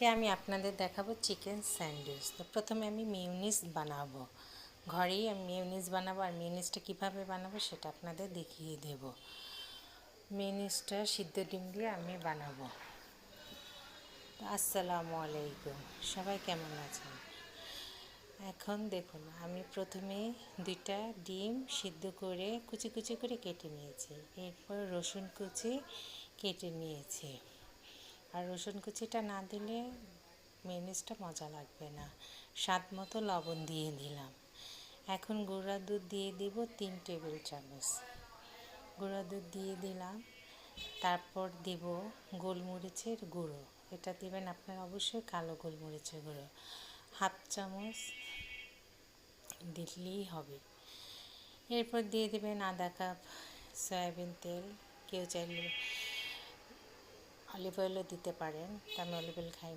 আজকে আমি আপনাদের দেখাবো চিকেন স্যান্ডউইচ। তো প্রথমে আমি মিউনিস বানাবো, ঘরেই আমি মিউনিস বানাবো। আর মিউনিসটা কীভাবে বানাবো সেটা আপনাদের দেখিয়ে দেব। মিউনিসটা সিদ্ধ ডিম দিয়ে আমি বানাবো। আসসালামু আলাইকুম, সবাই কেমন আছেন? এখন দেখুন, আমি প্রথমে 2টা ডিম সিদ্ধ করে কুচি কুচি করে কেটে নিয়েছি। এরপর রসুন কুচি কেটে নিয়েছি। আর রসুন কুচিটা না দিলে মিউনিসটা মজা লাগবে না। স্বাদ মতো লবণ দিয়ে দিলাম। এখন গুঁড়া দুধ দিয়ে দিব 3 টেবিল চামচ। গুঁড়া দুধ দিয়ে দিলাম। তারপর দিব গোলমরিচের গুঁড়ো। এটা দেবেন আপনারা অবশ্যই কালো গোলমরিচের গুঁড়ো, 1/2 চামচ দিলেই হবে। এরপর দিয়ে দেবেন আধা কাপ সয়াবিন তেল। কেউ চাইলে অলিভ অয়েলও দিতে পারেন, তা আমি অলিভ অয়েল খাই।